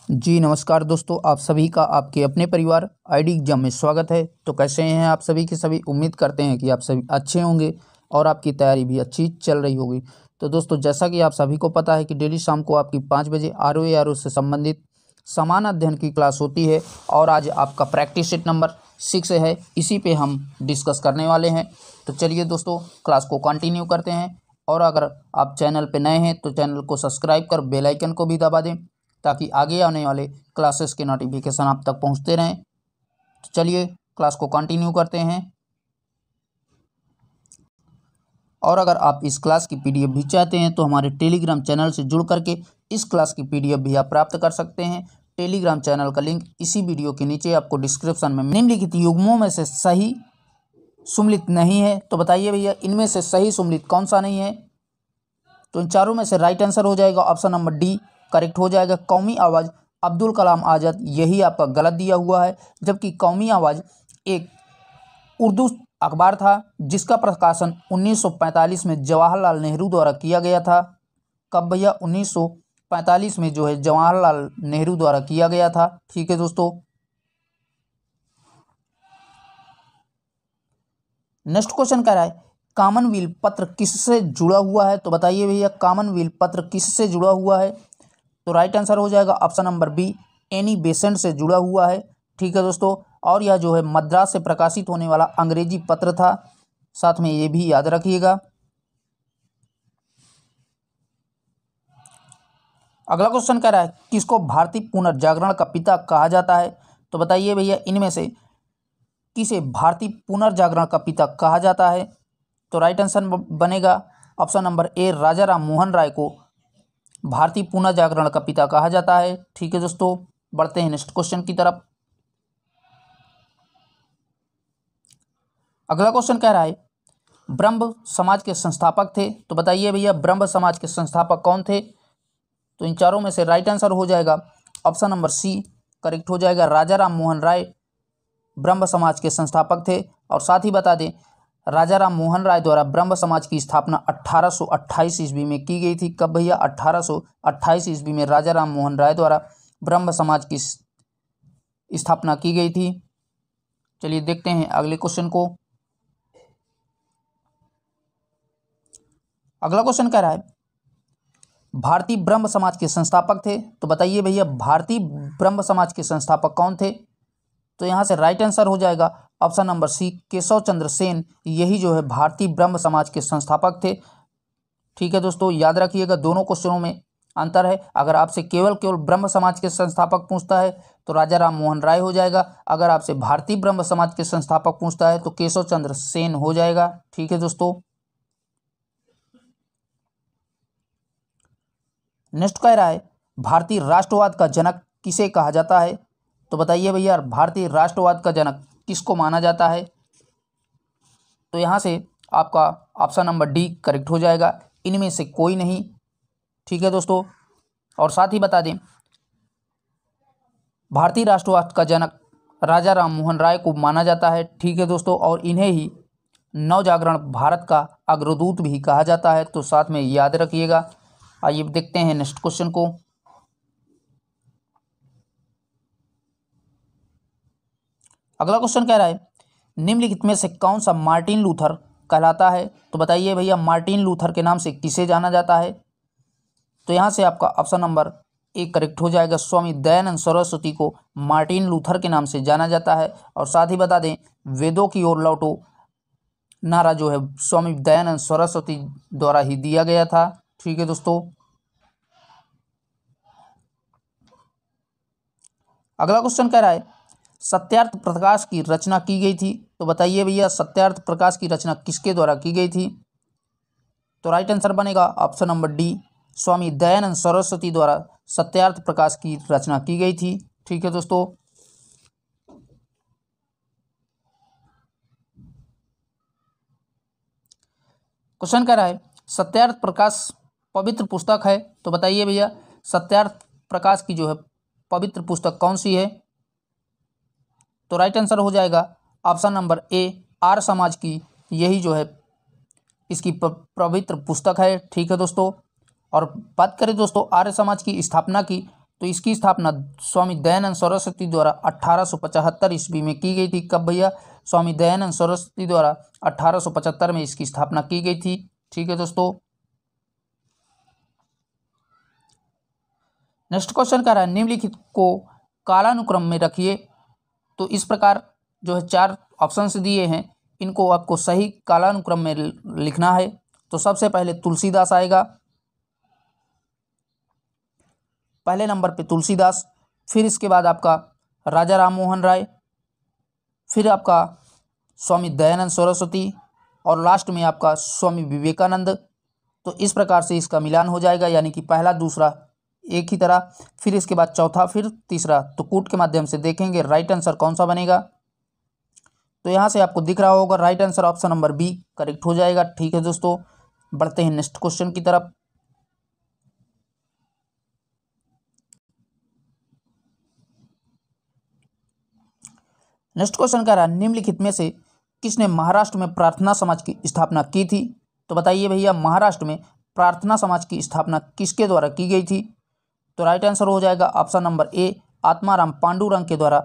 जी नमस्कार दोस्तों, आप सभी का आपके अपने परिवार आईडी एग्जाम में स्वागत है। तो कैसे हैं आप सभी के सभी। उम्मीद करते हैं कि आप सभी अच्छे होंगे और आपकी तैयारी भी अच्छी चल रही होगी। तो दोस्तों, जैसा कि आप सभी को पता है कि डेली शाम को आपकी 5 बजे आरओ से संबंधित समान अध्ययन की क्लास होती है और आज आपका प्रैक्टिस सेट नंबर 6 है, इसी पे हम डिस्कस करने वाले हैं। तो चलिए दोस्तों, क्लास को कंटिन्यू करते हैं। और अगर आप चैनल पे नए हैं तो चैनल को सब्सक्राइब कर बेल आइकन को भी दबा दें ताकि आगे आने वाले क्लासेस के नोटिफिकेशन आप तक पहुंचते रहें। तो चलिए क्लास को कंटिन्यू करते हैं। और अगर आप इस क्लास की पीडीएफ भी चाहते हैं तो हमारे टेलीग्राम चैनल से जुड़ करके इस क्लास की पीडीएफ भी आप प्राप्त कर सकते हैं। टेलीग्राम चैनल का लिंक इसी वीडियो के नीचे आपको डिस्क्रिप्शन में। निम्नलिखित युग्मों में से सही सुमेलित नहीं है, तो बताइए भैया इनमें से सही सुमेलित कौन सा नहीं है। तो इन चारों में से राइट आंसर हो जाएगा ऑप्शन नंबर डी करेक्ट हो जाएगा। कौमी आवाज़ अब्दुल कलाम आज़ाद, यही आपका गलत दिया हुआ है। जबकि कौमी आवाज़ एक उर्दू अखबार था जिसका प्रकाशन 1945 में जवाहरलाल नेहरू द्वारा किया गया था। कब भैया? 1945 में जो है जवाहरलाल नेहरू द्वारा किया गया था। ठीक है दोस्तों, नेक्स्ट क्वेश्चन कह रहा है कॉमनवेल्थ पत्र किससे जुड़ा हुआ है। तो बताइए भैया कॉमनवेल्थ पत्र किससे जुड़ा हुआ है। तो राइट आंसर हो जाएगा option number be Annie Besant से जुड़ा हुआ है। ठीक है दोस्तों, और यह जो है मद्रास से प्रकाशित होने वाला अंग्रेजी पत्र था, साथ में ये भी याद रखिएगा। अगला क्वेश्चन कह रहा है किसको भारतीय पुनर्जागरण का पिता कहा जाता है। तो बताइए भैया इनमें से किसे भारतीय पुनर्जागरण का पिता कहा जाता है। तो राइट आंसर बनेगा ऑप्शन नंबर ए राजा राम मोहन राय को भारतीय पुनर्जागरण का पिता कहा जाता है। ठीक है दोस्तों, बढ़ते हैं नेक्स्ट क्वेश्चन की तरफ। अगला क्वेश्चन कह रहा है ब्रह्म समाज के संस्थापक थे। तो बताइए भैया ब्रह्म समाज के संस्थापक कौन थे। तो इन चारों में से राइट आंसर हो जाएगा ऑप्शन नंबर सी करेक्ट हो जाएगा। राजा राम मोहन राय ब्रह्म समाज के संस्थापक थे। और साथ ही बता दें राजा राम मोहन राय द्वारा ब्रह्म समाज की स्थापना 1828 ईस्वी में की गई थी। कब भैया? 1828 ईस्वी में राजा राम मोहन राय द्वारा ब्रह्म समाज की स्थापना की गई थी। चलिए देखते हैं अगले क्वेश्चन को। अगला क्वेश्चन कह रहा है भारतीय ब्रह्म समाज के संस्थापक थे। तो बताइए भैया भारतीय ब्रह्म समाज के संस्थापक कौन थे। तो यहाँ से राइट आंसर हो जाएगा ऑप्शन नंबर सी केशव चंद्र सेन, यही जो है भारतीय ब्रह्म समाज के संस्थापक थे। ठीक है दोस्तों, याद रखिएगा दोनों क्वेश्चनों में अंतर है। अगर आपसे केवल ब्रह्म समाज के संस्थापक पूछता है तो राजा राम मोहन राय हो जाएगा। अगर आपसे भारतीय ब्रह्म समाज के संस्थापक पूछता है तो केशव चंद्र सेन हो जाएगा। ठीक है दोस्तों, नेक्स्ट कह रहा है भारतीय राष्ट्रवाद का जनक किसे कहा जाता है। तो बताइए भैया भारतीय राष्ट्रवाद का जनक किसको माना जाता है। तो यहाँ से आपका ऑप्शन नंबर डी करेक्ट हो जाएगा, इनमें से कोई नहीं। ठीक है दोस्तों, और साथ ही बता दें भारतीय राष्ट्रवाद का जनक राजा राम मोहन राय को माना जाता है। ठीक है दोस्तों, और इन्हें ही नवजागरण भारत का अग्रदूत भी कहा जाता है, तो साथ में याद रखिएगा। आइए देखते हैं नेक्स्ट क्वेश्चन को। अगला क्वेश्चन कह रहा है निम्नलिखित में से कौन सा मार्टिन लूथर कहलाता है। तो बताइए भैया मार्टिन लूथर के नाम से किसे जाना जाता है। तो यहाँ से आपका ऑप्शन नंबर ए करेक्ट हो जाएगा। स्वामी दयानंद सरस्वती को मार्टिन लूथर के नाम से जाना जाता है। और साथ ही बता दें वेदों की ओर लौटो नारा जो है स्वामी दयानंद सरस्वती द्वारा ही दिया गया था। ठीक है दोस्तों, अगला क्वेश्चन कह रहा है सत्यार्थ प्रकाश की रचना की गई थी। तो बताइए भैया सत्यार्थ प्रकाश की रचना किसके द्वारा की गई थी। तो राइट आंसर बनेगा option number D Swami Dayanand Saraswati द्वारा सत्यार्थ प्रकाश की रचना की गई थी। ठीक है दोस्तों, क्वेश्चन कह रहा है सत्यार्थ प्रकाश पवित्र पुस्तक है। तो बताइए भैया सत्यार्थ प्रकाश की जो है पवित्र पुस्तक कौन सी है। तो राइट आंसर हो जाएगा ऑप्शन नंबर ए आर्य समाज की, यही जो है इसकी पवित्र पुस्तक है। ठीक है दोस्तों, और बात करें दोस्तों आर्य समाज की स्थापना की, तो इसकी स्थापना स्वामी दयानंद सरस्वती द्वारा 1875 ईस्वी में की गई थी। कब भैया? स्वामी दयानंद सरस्वती द्वारा 1875 में इसकी स्थापना की गई थी। ठीक है दोस्तों। नेक्स्ट क्वेश्चन कह रहा है निम्नलिखित को कालानुक्रम में रखिए। तो इस प्रकार जो है 4 ऑप्शंस दिए हैं, इनको आपको सही कालानुक्रम में लिखना है। तो सबसे पहले तुलसीदास आएगा, पहले नंबर पे तुलसीदास, फिर इसके बाद आपका राजा राम मोहन राय, फिर आपका स्वामी दयानंद सरस्वती और लास्ट में आपका स्वामी विवेकानंद। तो इस प्रकार से इसका मिलान हो जाएगा, यानी कि पहला दूसरा एक ही तरह, फिर इसके बाद चौथा, फिर तीसरा। तो कूट के माध्यम से देखेंगे राइट आंसर कौन सा बनेगा। तो यहाँ से आपको दिख रहा होगा right answer option number B correct हो जाएगा। ठीक है दोस्तों, बढ़ते हैं नेक्स्ट क्वेश्चन की तरफ। नेक्स्ट क्वेश्चन कह रहा है निम्नलिखित में से किसने महाराष्ट्र में प्रार्थना समाज की स्थापना की थी। तो बताइए भैया, महाराष्ट्र में प्रार्थना समाज की स्थापना किसके द्वारा की गई थी। तो राइट आंसर हो जाएगा ऑप्शन नंबर ए, आत्माराम पांडुरंग के द्वारा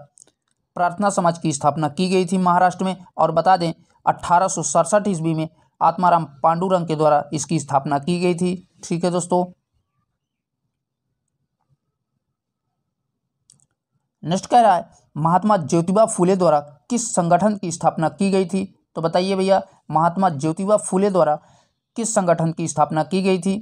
प्रार्थना समाज की स्थापना की गई थी महाराष्ट्र में। और बता दें 1867 ईस्वी में आत्माराम पांडुरंग के द्वारा इसकी स्थापना की गई थी। ठीक है दोस्तों। नेक्स्ट कह रहा है महात्मा ज्योतिबा फुले द्वारा किस संगठन की स्थापना की गई थी। तो बताइए भैया, महात्मा ज्योतिबा फुले द्वारा किस संगठन की स्थापना की गई थी।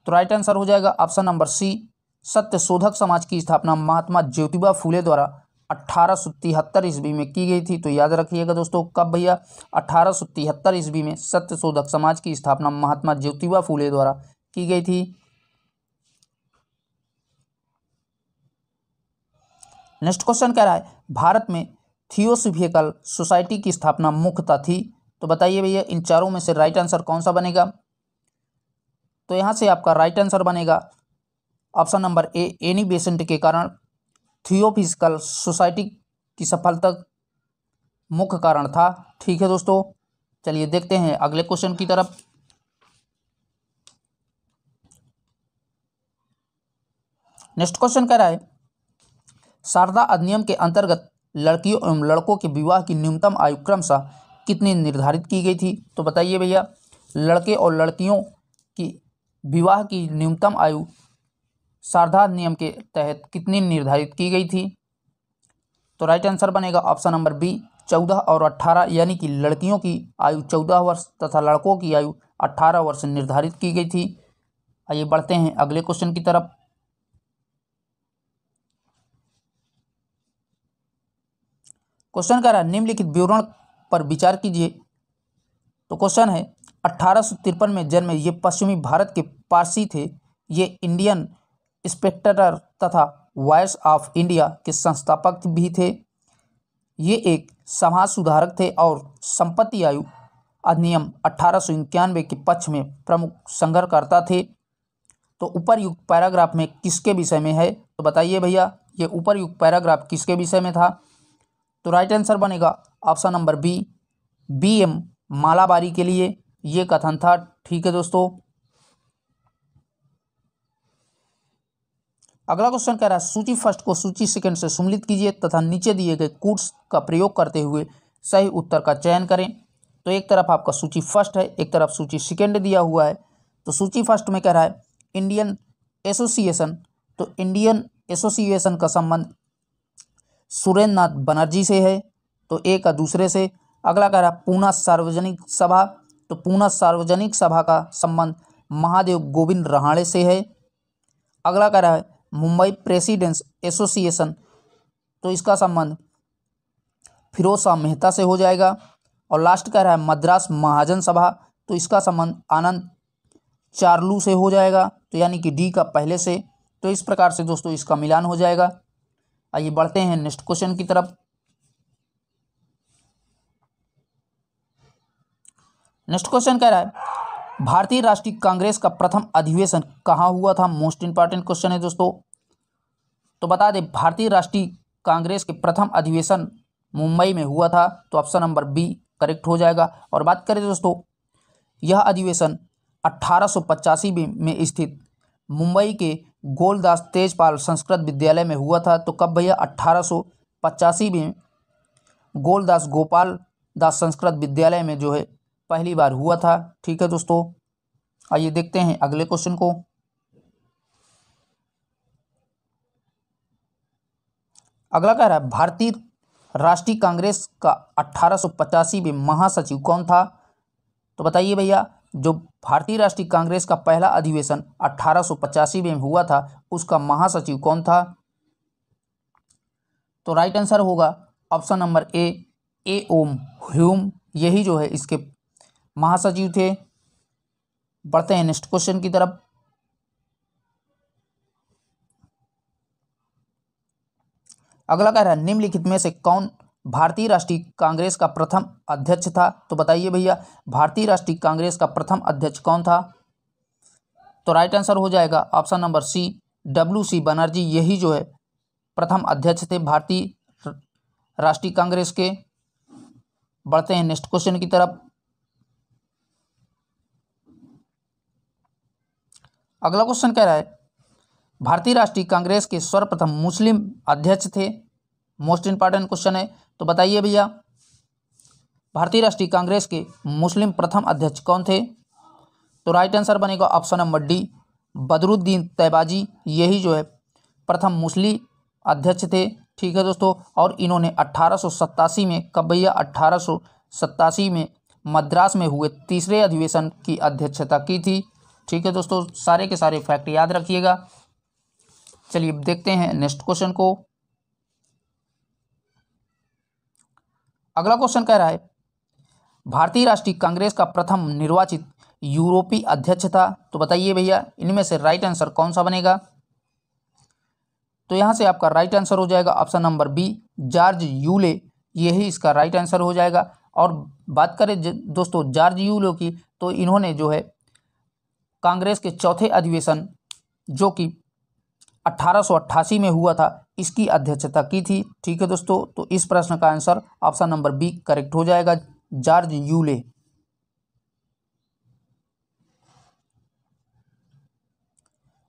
तो राइट आंसर हो जाएगा ऑप्शन नंबर सी, सत्य शोधक समाज की स्थापना महात्मा ज्योतिबा फुले द्वारा 1873 ईस्वी में की गई थी। तो याद रखिएगा दोस्तों, कब भैया? 1873 ईस्वी में सत्य शोधक समाज की स्थापना महात्मा ज्योतिबा फुले द्वारा की गई थी। नेक्स्ट क्वेश्चन कह रहा है भारत में थियोसॉफिकल सोसाइटी की स्थापना मुख्यतः थी। तो बताइए भैया, इन चारों में से राइट आंसर कौन सा बनेगा। तो यहाँ से आपका राइट आंसर बनेगा ऑप्शन नंबर ए, एनी बेसेंट के कारण थियोसॉफिकल सोसाइटी की सफलता मुख्य कारण था। ठीक है दोस्तों, चलिए देखते हैं अगले क्वेश्चन की तरफ। नेक्स्ट क्वेश्चन कह रहा है शारदा अधिनियम के अंतर्गत लड़कियों एवं लड़कों के विवाह की न्यूनतम आयु क्रमशः कितनी निर्धारित की गई थी। तो बताइए भैया, लड़के और लड़कियों की विवाह की न्यूनतम आयु शारदा अधिनियम के तहत कितनी निर्धारित की गई थी। तो राइट आंसर बनेगा ऑप्शन नंबर बी, 14 और 18, यानी कि लड़कियों की आयु 14 वर्ष तथा लड़कों की आयु 18 वर्ष निर्धारित की गई थी। आइए बढ़ते हैं अगले क्वेश्चन की तरफ। क्वेश्चन कह रहा है निम्नलिखित विवरण पर विचार कीजिए। तो क्वेश्चन है 1853 में जन्मे ये पश्चिमी भारत के पारसी थे। ये इंडियन स्पेक्टेटर तथा वॉइस ऑफ इंडिया के संस्थापक भी थे। ये एक समाज सुधारक थे और संपत्ति आयु अधिनियम 1891 के पक्ष में प्रमुख संघर्षकर्ता थे। तो उपरयुक्त पैराग्राफ में किसके विषय में है। तो बताइए भैया, ये उपरयुक्त पैराग्राफ किसके विषय में था। तो राइट आंसर बनेगा option number B, BM Malabari के लिए ये कथन था। ठीक है दोस्तों, अगला क्वेश्चन कह रहा है सूची फर्स्ट को सूची सेकंड से सम्मिलित कीजिए तथा नीचे दिए गए कोट्स का प्रयोग करते हुए सही उत्तर का चयन करें। तो एक तरफ आपका सूची फर्स्ट है, एक तरफ सूची सेकंड दिया हुआ है। तो सूची फर्स्ट में कह रहा है इंडियन एसोसिएशन। तो इंडियन एसोसिएशन का संबंध सुरेंद्र नाथ बनर्जी से है, तो ए का दूसरे से। अगला कह रहा है पूना सार्वजनिक सभा। तो पूना सार्वजनिक सभा का संबंध महादेव गोविंद रहाणे से है। अगला कह रहा है मुंबई प्रेसिडेंट्स एसोसिएशन। तो इसका संबंध फिरोज शाह मेहता से हो जाएगा। और लास्ट कह रहा है मद्रास महाजन सभा। तो इसका संबंध आनंद चार्लू से हो जाएगा, तो यानी कि डी का पहले से। तो इस प्रकार से दोस्तों इसका मिलान हो जाएगा। आइए बढ़ते हैं नेक्स्ट क्वेश्चन की तरफ। नेक्स्ट क्वेश्चन कह रहा है भारतीय राष्ट्रीय कांग्रेस का प्रथम अधिवेशन कहाँ हुआ था। मोस्ट इंपॉर्टेंट क्वेश्चन है दोस्तों। तो बता दें भारतीय राष्ट्रीय कांग्रेस के प्रथम अधिवेशन मुंबई में हुआ था। तो ऑप्शन नंबर बी करेक्ट हो जाएगा। और बात करें दोस्तों, यह अधिवेशन 1885 में स्थित मुंबई के गोलदास तेजपाल संस्कृत विद्यालय में हुआ था। तो कब भैया? 1885 में गोलदास गोपाल दास संस्कृत विद्यालय में जो है पहली बार हुआ था। ठीक है दोस्तों, आइए देखते हैं अगले क्वेश्चन को। अगला कह रहा है भारतीय राष्ट्रीय कांग्रेस का 1885 में महासचिव कौन था? तो बताइए भैया, जो भारतीय राष्ट्रीय कांग्रेस का पहला अधिवेशन 1885 में हुआ था उसका महासचिव कौन था? तो राइट आंसर होगा ऑप्शन नंबर ए ओम ह्यूम, यही जो है इसके महासचिव थे। बढ़ते हैं नेक्स्ट क्वेश्चन की तरफ। अगला कह रहा है निम्नलिखित में से कौन भारतीय राष्ट्रीय कांग्रेस का प्रथम अध्यक्ष था? तो बताइए भैया, भारतीय राष्ट्रीय कांग्रेस का प्रथम अध्यक्ष कौन था? तो राइट आंसर हो जाएगा option number C, WC Banerjee, यही जो है प्रथम अध्यक्ष थे भारतीय राष्ट्रीय कांग्रेस के। बढ़ते हैं नेक्स्ट क्वेश्चन की तरफ। अगला क्वेश्चन कह रहा है भारतीय राष्ट्रीय कांग्रेस के सर्वप्रथम मुस्लिम अध्यक्ष थे। मोस्ट इंपॉर्टेंट क्वेश्चन है। तो बताइए भैया, भारतीय राष्ट्रीय कांग्रेस के मुस्लिम प्रथम अध्यक्ष कौन थे? तो राइट आंसर बनेगा ऑप्शन नंबर डी, बदरुद्दीन तैयबाजी, यही जो है प्रथम मुस्लिम अध्यक्ष थे। ठीक है दोस्तों, और इन्होंने 1887 में, कब भैया? 1887 में मद्रास में हुए तीसरे अधिवेशन की अध्यक्षता की थी। ठीक है दोस्तों, सारे के सारे फैक्ट याद रखिएगा। चलिए देखते हैं नेक्स्ट क्वेश्चन को। अगला क्वेश्चन कह रहा है भारतीय राष्ट्रीय कांग्रेस का प्रथम निर्वाचित यूरोपीय अध्यक्ष था। तो बताइए भैया, इनमें से राइट आंसर कौन सा बनेगा? तो यहां से आपका राइट आंसर हो जाएगा option number B, George Yule, यही इसका राइट आंसर हो जाएगा। और बात करें दोस्तों जॉर्ज यूले की, तो इन्होंने जो है कांग्रेस के चौथे अधिवेशन जो कि 1888 में हुआ था इसकी अध्यक्षता की थी। ठीक है दोस्तों, तो इस प्रश्न का answer option number B correct हो जाएगा, जॉर्ज यूले।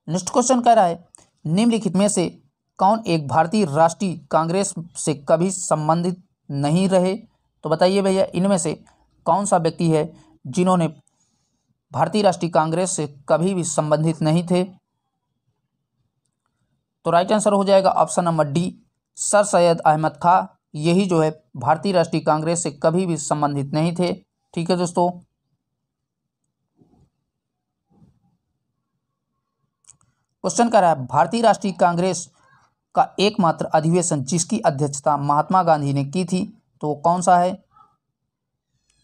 नेक्स्ट क्वेश्चन कह रहा है निम्नलिखित में से कौन एक भारतीय राष्ट्रीय कांग्रेस से कभी संबंधित नहीं रहे? तो बताइए भैया, इनमें से कौन सा व्यक्ति है जिन्होंने भारतीय राष्ट्रीय कांग्रेस से कभी भी संबंधित नहीं थे? तो राइट आंसर हो जाएगा option number D, sir Syed Ahmad Khan, यही जो है भारतीय राष्ट्रीय कांग्रेस से कभी भी संबंधित नहीं थे। ठीक है दोस्तों, क्वेश्चन कर रहा है भारतीय राष्ट्रीय कांग्रेस का एकमात्र अधिवेशन जिसकी अध्यक्षता महात्मा गांधी ने की थी, तो वो कौन सा है?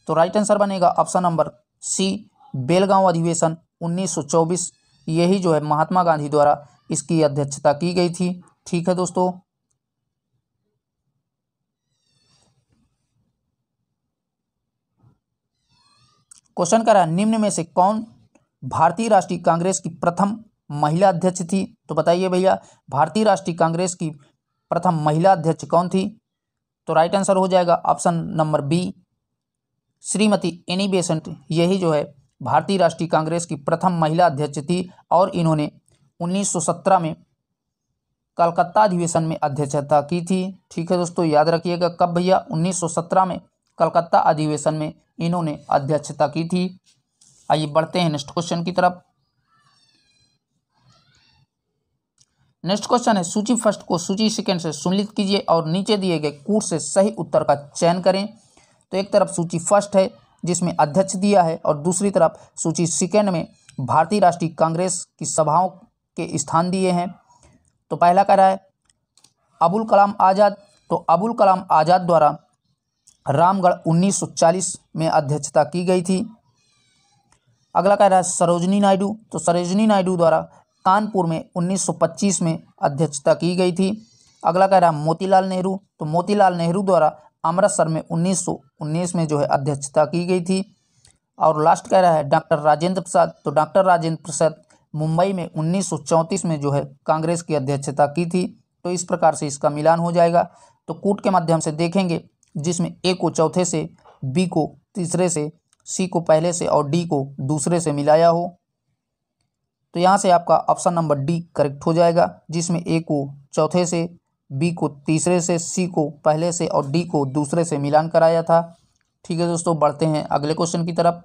तो राइट आंसर बनेगा ऑप्शन नंबर सी, बेलगांव अधिवेशन 1924, यही जो है महात्मा गांधी द्वारा इसकी अध्यक्षता की गई थी। ठीक है दोस्तों, क्वेश्चन कर रहा है निम्न में से कौन भारतीय राष्ट्रीय कांग्रेस की प्रथम महिला अध्यक्ष थी? तो बताइए भैया, भारतीय राष्ट्रीय कांग्रेस की प्रथम महिला अध्यक्ष कौन थी? तो राइट आंसर हो जाएगा option number B, Shrimati Annie Besant, यही जो है भारतीय राष्ट्रीय कांग्रेस की प्रथम महिला अध्यक्ष थी। और इन्होंने 1917 में कलकत्ता अधिवेशन में अध्यक्षता की थी। ठीक है दोस्तों, याद रखिएगा कब भैया? 1917 में कलकत्ता अधिवेशन में इन्होंने अध्यक्षता की थी। आइए बढ़ते हैं नेक्स्ट क्वेश्चन की तरफ। नेक्स्ट क्वेश्चन है सूची फर्स्ट को सूची सेकंड से सुमेलित कीजिए और नीचे दिए गए कूट से सही उत्तर का चयन करें। तो एक तरफ सूची फर्स्ट है जिसमें अध्यक्ष दिया है और दूसरी तरफ सूची सेकंड में भारतीय राष्ट्रीय कांग्रेस की सभाओं के स्थान दिए हैं। तो पहला कह रहा है अबुल कलाम आज़ाद, तो अबुल कलाम आज़ाद द्वारा रामगढ़ 1940 में अध्यक्षता की गई थी। अगला कह रहा है सरोजिनी नायडू, तो सरोजिनी नायडू द्वारा कानपुर में 1925 में अध्यक्षता की गई थी। अगला कह रहा है मोतीलाल नेहरू, तो मोतीलाल नेहरू द्वारा अमृतसर में 1919 में जो है अध्यक्षता की गई थी। और लास्ट कह रहा है डॉक्टर राजेंद्र प्रसाद, तो डॉक्टर राजेंद्र प्रसाद मुंबई में 1934 में जो है कांग्रेस की अध्यक्षता की थी। तो इस प्रकार से इसका मिलान हो जाएगा। तो कूट के माध्यम से देखेंगे जिसमें ए को चौथे से, बी को तीसरे से, सी को पहले से और डी को दूसरे से मिलाया हो। तो यहाँ से आपका ऑप्शन नंबर डी करेक्ट हो जाएगा, जिसमें ए को चौथे से, बी को तीसरे से, सी को पहले से और डी को दूसरे से मिलान कराया था। ठीक है दोस्तों, बढ़ते हैं अगले क्वेश्चन की तरफ।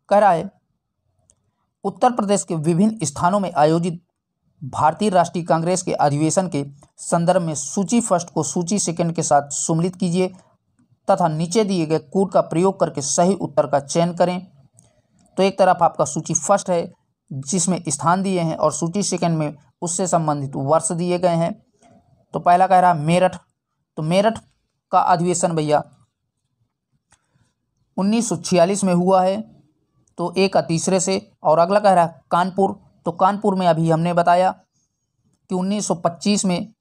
कह रहा है उत्तर प्रदेश के विभिन्न स्थानों में आयोजित भारतीय राष्ट्रीय कांग्रेस के अधिवेशन के संदर्भ में सूची फर्स्ट को सूची सेकंड के साथ सम्मिलित कीजिए तथा नीचे दिए गए कोड का प्रयोग करके सही उत्तर का चयन करें। तो एक तरफ आपका सूची फर्स्ट है जिसमें स्थान दिए हैं और सूची सेकंड में उससे संबंधित वर्ष दिए गए हैं। तो पहला कह रहा है मेरठ, तो मेरठ का अधिवेशन भैया 1946 में हुआ है, तो ए का तीसरे से। और अगला कह रहा है कानपुर, तो कानपुर में अभी हमने बताया कि 1925 में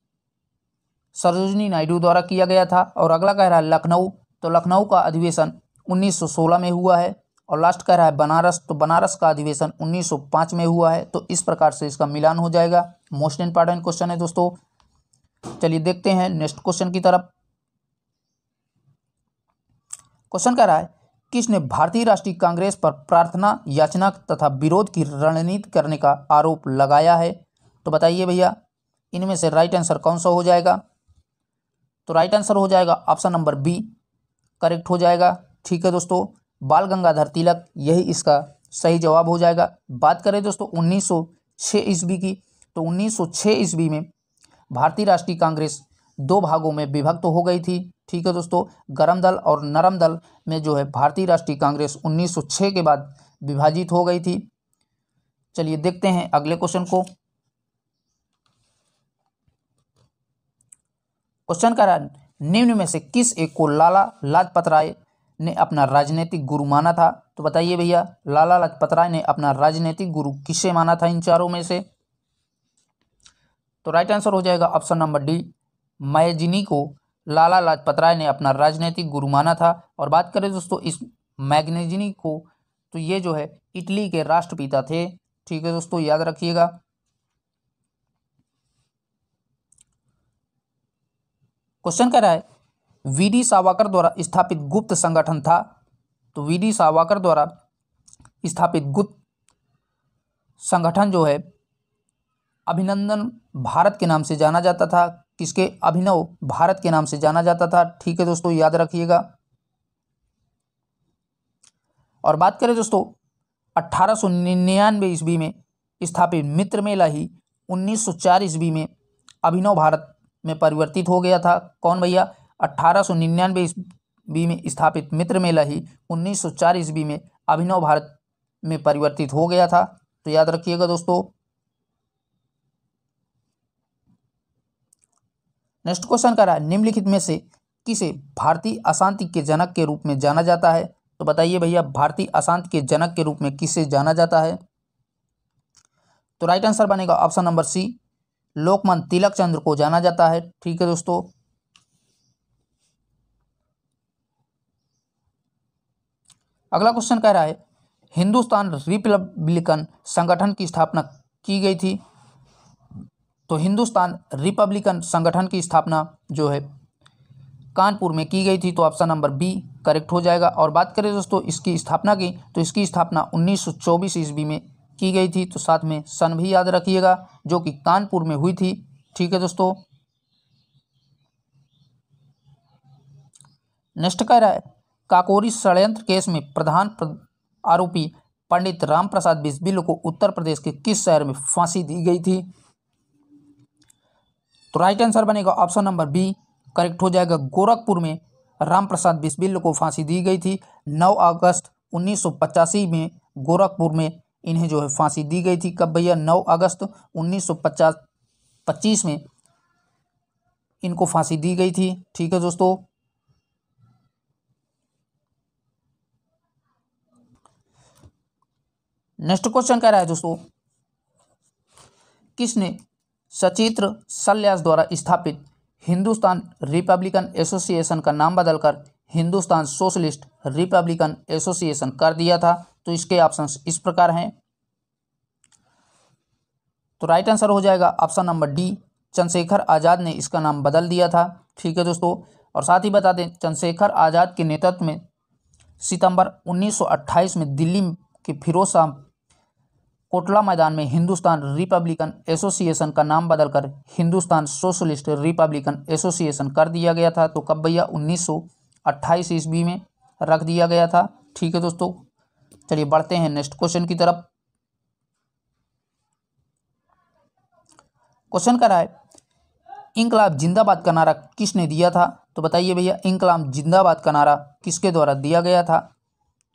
सरोजिनी नायडू द्वारा किया गया था। और अगला कह रहा है लखनऊ, तो लखनऊ का अधिवेशन 1916 में हुआ है। और लास्ट कह रहा है बनारस, तो बनारस का अधिवेशन 1905 में हुआ है। तो इस प्रकार से इसका मिलान हो जाएगा। मोस्ट इंपॉर्टेंट क्वेश्चन है दोस्तों। चलिए देखते हैं नेक्स्ट क्वेश्चन की तरफ। क्वेश्चन कह रहा है किसने भारतीय राष्ट्रीय कांग्रेस पर प्रार्थना, याचना तथा विरोध की रणनीति करने का आरोप लगाया है? तो बताइए भैया इनमें से राइट आंसर कौन सा हो जाएगा? तो राइट आंसर हो जाएगा ऑप्शन नंबर बी करेक्ट हो जाएगा। ठीक है दोस्तों, बाल गंगाधर तिलक, यही इसका सही जवाब हो जाएगा। बात करें दोस्तों 1906 ईस्वी की, तो 1906 ईस्वी में भारतीय राष्ट्रीय कांग्रेस दो भागों में विभक्त हो गई थी। ठीक है दोस्तों, गरम दल और नरम दल में जो है भारतीय राष्ट्रीय कांग्रेस 1906 के बाद विभाजित हो गई थी। चलिए देखते हैं अगले क्वेश्चन को। क्वेश्चन कह रहा है निम्न में से किस एक को लाला लाजपत राय ने अपना राजनीतिक गुरु माना था? तो बताइए भैया लाला लाजपत राय ने अपना राजनीतिक गुरु किसे माना था इन चारों में से? तो राइट आंसर हो जाएगा ऑप्शन नंबर डी, मैगजीनी को लाला लाजपत राय ने अपना राजनीतिक गुरु माना था। और बात करें दोस्तों इस मैगजीनी को, तो ये जो है इटली के राष्ट्रपिता थे। ठीक है दोस्तों, याद रखिएगा। क्वेश्चन कह रहा है वीडी सावरकर द्वारा स्थापित गुप्त संगठन था। तो वीडी सावरकर द्वारा स्थापित गुप्त संगठन जो है अभिनंदन भारत के नाम से जाना जाता था। किसके? अभिनव भारत के नाम से जाना जाता था। ठीक है दोस्तों, याद रखिएगा। और बात करें दोस्तों 1899 ईस्वी में स्थापित मित्र मेला ही 1904 ईस्वी में अभिनव भारत में परिवर्तित हो गया था। कौन भैया? 1899 ईस्वी में स्थापित मित्र मेला ही 1904 ईस्वी में अभिनव भारत में परिवर्तित हो गया था। तो याद रखिएगा दोस्तों। नेक्स्ट क्वेश्चन कर रहा है निम्नलिखित में से किसे भारतीय अशांति के जनक के रूप में जाना जाता है? तो बताइए भैया भारतीय अशांति के जनक के रूप में किसे जाना जाता है? तो राइट आंसर बनेगा ऑप्शन नंबर सी, लोकमान्य तिलक चंद्र को जाना जाता है। ठीक है दोस्तों। अगला क्वेश्चन कह रहा है हिंदुस्तान रिपब्लिकन संगठन की स्थापना की गई थी। तो हिंदुस्तान रिपब्लिकन संगठन की स्थापना जो है कानपुर में की गई थी। तो ऑप्शन नंबर बी करेक्ट हो जाएगा। और बात करें दोस्तों इसकी स्थापना की, तो इसकी स्थापना 1924 ईस्वी में की गई थी। तो साथ में सन भी याद रखिएगा, जो कि कानपुर में हुई थी। ठीक है दोस्तों। नेक्स्ट कह रहा है काकोरी षड्यंत्र केस में प्रधान आरोपी पंडित राम प्रसाद बिस्मिल को उत्तर प्रदेश के किस शहर में फांसी दी गई थी? तो राइट आंसर बनेगा ऑप्शन नंबर बी करेक्ट हो जाएगा। गोरखपुर में राम प्रसाद बिस्मिल को फांसी दी गई थी। 9 अगस्त 1985 में गोरखपुर में इन्हें जो है फांसी दी गई थी। कब भैया? 9 अगस्त 1925 में इनको फांसी दी गई थी। ठीक है दोस्तों। नेक्स्ट क्वेश्चन कह रहा है दोस्तों किसने सचित्र सल्यास द्वारा स्थापित हिंदुस्तान रिपब्लिकन एसोसिएशन का नाम बदलकर हिंदुस्तान सोशलिस्ट रिपब्लिकन एसोसिएशन कर दिया था? तो इसके ऑप्शंस इस प्रकार हैं। तो राइट आंसर हो जाएगा option number D, Chandrashekhar Azad ने इसका नाम बदल दिया था। ठीक है दोस्तों। और साथ ही बता दें चंद्रशेखर आज़ाद के नेतृत्व में सितंबर 1928 में दिल्ली कि फिरोज शाह कोटला मैदान में हिंदुस्तान रिपब्लिकन एसोसिएशन का नाम बदलकर हिंदुस्तान सोशलिस्ट रिपब्लिकन एसोसिएशन कर दिया गया था। तो कब भैया 1928 ईस्वी में रख दिया गया था। ठीक है दोस्तों, चलिए बढ़ते हैं नेक्स्ट क्वेश्चन की तरफ। क्वेश्चन कर रहा है इंकलाब जिंदाबाद का नारा किसने दिया था। तो बताइए भैया इंकलाब जिंदाबाद का नारा किसके द्वारा दिया गया था।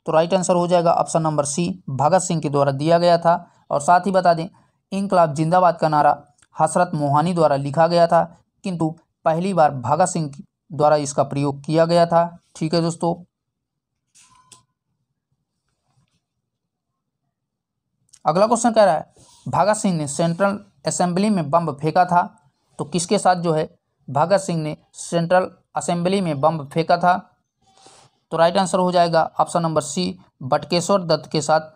तो राइट आंसर हो जाएगा ऑप्शन नंबर सी, भगत सिंह के द्वारा दिया गया था। और साथ ही बता दें इंकलाब जिंदाबाद का नारा हजरत मोहानी द्वारा लिखा गया था, किंतु पहली बार भगत सिंह द्वारा इसका प्रयोग किया गया था। ठीक है दोस्तों, अगला क्वेश्चन कह रहा है भगत सिंह ने सेंट्रल असेंबली में बम फेंका था। तो किसके साथ जो है भगत सिंह ने सेंट्रल असेंबली में बम फेंका था। तो राइट आंसर हो जाएगा option number C, Batukeshwar Dutt के साथ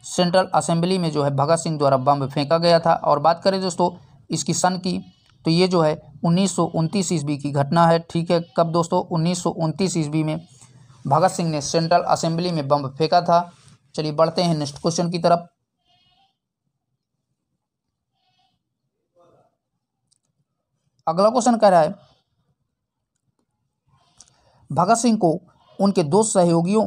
सेंट्रल असेंबली में जो है भगत सिंह द्वारा बम फेंका गया था। और बात करें दोस्तों इसकी सन की, तो ये जो है 1929 ईस्वी की घटना है। ठीक है, कब दोस्तों 1929 ईस्वी में भगत सिंह ने सेंट्रल असेंबली में बम फेंका था। चलिए बढ़ते हैं नेक्स्ट क्वेश्चन की तरफ। अगला क्वेश्चन कह रहा है भगत सिंह को उनके दो सहयोगियों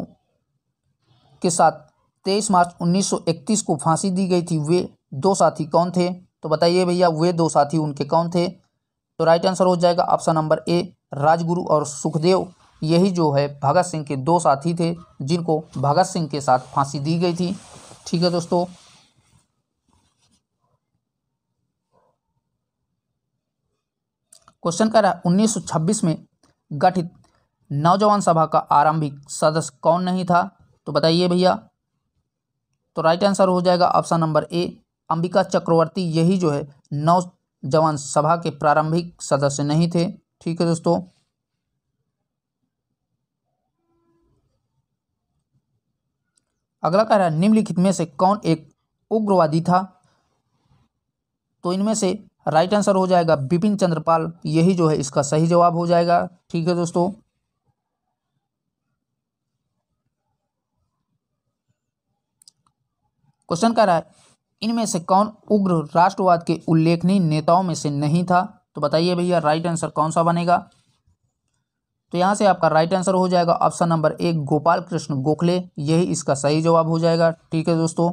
के साथ 23 मार्च 1931 को फांसी दी गई थी, वे दो साथी कौन थे। तो बताइए भैया वे दो साथी उनके कौन थे। तो राइट आंसर हो जाएगा ऑप्शन नंबर ए, राजगुरु और सुखदेव। यही जो है भगत सिंह के दो साथी थे जिनको भगत सिंह के साथ फांसी दी गई थी। ठीक है दोस्तों, क्वेश्चन कर रहा है 1926 में गठित नौजवान सभा का आरंभिक सदस्य कौन नहीं था। तो बताइए भैया। तो राइट आंसर हो जाएगा ऑप्शन नंबर ए, अंबिका चक्रवर्ती। यही जो है नौजवान सभा के प्रारंभिक सदस्य नहीं थे। ठीक है दोस्तों, अगला कह रहा है निम्नलिखित में से कौन एक उग्रवादी था। तो इनमें से राइट आंसर हो जाएगा बिपिन चंद्रपाल। यही जो है इसका सही जवाब हो जाएगा। ठीक है दोस्तों, क्वेश्चन कह रहा है इनमें से कौन उग्र राष्ट्रवाद के उल्लेखनीय नेताओं में से नहीं था। तो बताइए भैया राइट आंसर कौन सा बनेगा। तो यहां से आपका राइट आंसर हो जाएगा ऑप्शन नंबर ए, गोपाल कृष्ण गोखले। यही इसका सही जवाब हो जाएगा। ठीक है दोस्तों,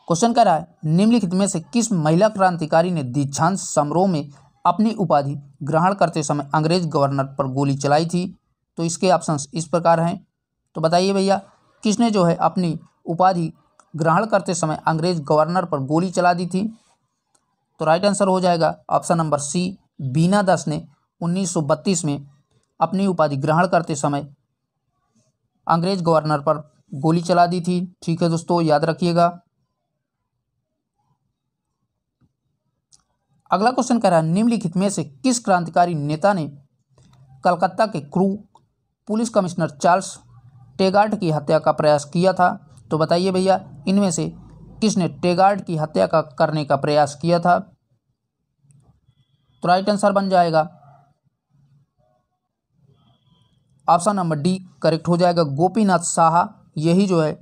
क्वेश्चन कह रहा है निम्नलिखित में से किस महिला क्रांतिकारी ने दीक्षांत समारोह में अपनी उपाधि ग्रहण करते समय अंग्रेज गवर्नर पर गोली चलाई थी। तो इसके ऑप्शंस इस प्रकार हैं। तो बताइए भैया किसने जो है अपनी उपाधि ग्रहण करते समय अंग्रेज गवर्नर पर गोली चला दी थी। तो राइट आंसर हो जाएगा ऑप्शन नंबर सी, बीना दास ने 1932 में अपनी उपाधि ग्रहण करते समय अंग्रेज गवर्नर पर गोली चला दी थी। ठीक है दोस्तों, याद रखिएगा। अगला क्वेश्चन कह रहा है निम्नलिखित में से किस क्रांतिकारी नेता ने कलकत्ता के क्रूर पुलिस कमिश्नर चार्ल्स टेगार्ट की हत्या का प्रयास किया था। तो बताइए भैया इनमें से किसने टेगार्ट की हत्या करने का प्रयास किया था। तो राइट आंसर बन जाएगा ऑप्शन नंबर डी, करेक्ट हो जाएगा गोपीनाथ साहा। यही जो है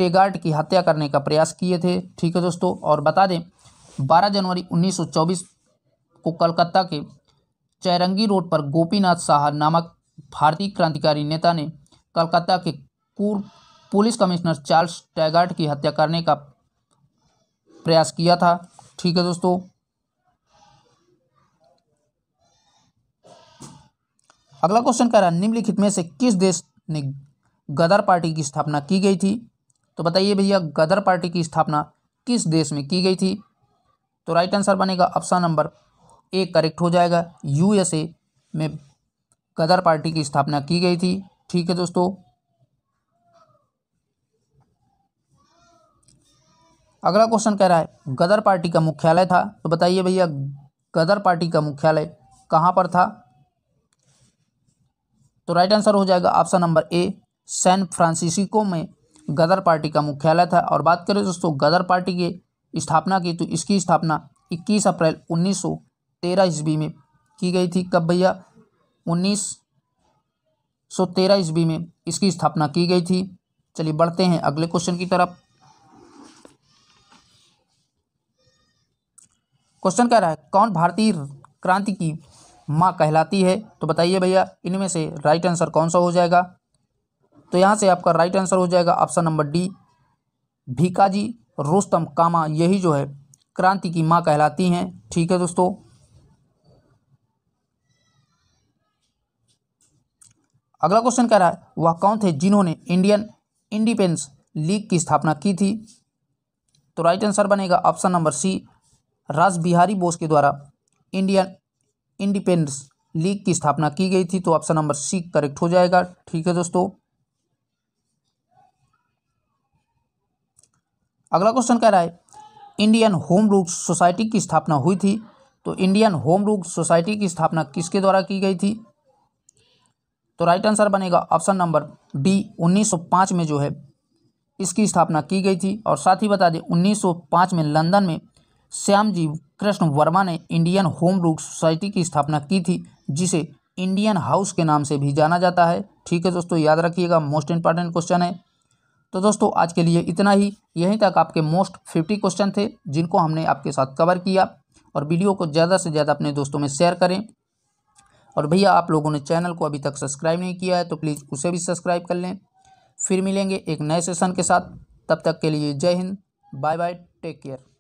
टेगार्ट की हत्या करने का प्रयास किए थे। ठीक है दोस्तों, और बता दें 12 जनवरी 1924 को कलकत्ता के चैरंगी रोड पर गोपीनाथ साहा नामक भारतीय क्रांतिकारी नेता ने कलकत्ता के पूर्व पुलिस कमिश्नर चार्ल्स टैगार्ट की हत्या करने का प्रयास किया था। ठीक है दोस्तों, अगला क्वेश्चन कह रहा है निम्नलिखित में से किस देश ने गदर पार्टी की स्थापना की गई थी। तो बताइए भैया गदर पार्टी की स्थापना किस देश में की गई थी। तो राइट आंसर बनेगा ऑप्शन नंबर ए, करेक्ट हो जाएगा यूएसए में गदर पार्टी की स्थापना की गई थी। ठीक है दोस्तों, अगला क्वेश्चन कह रहा है गदर पार्टी का मुख्यालय था। तो बताइए भैया गदर पार्टी का मुख्यालय कहाँ पर था। तो राइट आंसर हो जाएगा option number A, San Francisco में गदर पार्टी का मुख्यालय था। और बात करें दोस्तों गदर पार्टी की स्थापना की, तो इसकी स्थापना 21 अप्रैल 1913 ईस्वी में की गई थी। कब भैया? 1913 ईस्वी में इसकी स्थापना की गई थी। चलिए बढ़ते हैं अगले क्वेश्चन की तरफ। क्वेश्चन कह रहा है कौन भारतीय क्रांति की माँ कहलाती है? तो बताइए भैया इनमें से राइट आंसर कौन सा हो जाएगा? तो यहाँ से आपका राइट आंसर हो जाएगा option number D, Bhikaji Rustom Cama, यही जो है क्रांति की माँ कहलाती हैं। ठीक है दोस्तों। अगला क्वेश्चन कह रहा है वह कौन थे जिन्होंने इंडियन इंडिपेंडेंस लीग की स्थापना की थी? तो राइट आंसर बनेगा ऑप्शन नंबर सी, रास बिहारी बोस के द्वारा इंडियन इंडिपेंडेंस लीग की स्थापना की गई थी। तो ऑप्शन नंबर सी करेक्ट हो जाएगा। ठीक है दोस्तों। अगला क्वेश्चन कह रहा है इंडियन होम रूल सोसाइटी की स्थापना हुई थी। तो इंडियन होम रूल सोसाइटी की स्थापना किसके द्वारा की गई थी? तो राइट आंसर बनेगा ऑप्शन नंबर डी, 1905 में जो है इसकी स्थापना की गई थी। और साथ ही बता दें 1905 में लंदन में श्यामजी कृष्ण वर्मा ने इंडियन होम रूल सोसाइटी की स्थापना की थी, जिसे इंडियन हाउस के नाम से भी जाना जाता है। ठीक है दोस्तों, याद रखिएगा, मोस्ट इंपॉर्टेंट क्वेश्चन है। तो दोस्तों आज के लिए इतना ही। यहीं तक आपके मोस्ट 50 क्वेश्चन थे जिनको हमने आपके साथ कवर किया। और वीडियो को ज़्यादा से ज़्यादा अपने दोस्तों में शेयर करें। और भैया आप लोगों ने चैनल को अभी तक सब्सक्राइब नहीं किया है तो प्लीज़ उसे भी सब्सक्राइब कर लें। फिर मिलेंगे एक नए सेशन के साथ, तब तक के लिए जय हिंद, बाय बाय, टेक केयर।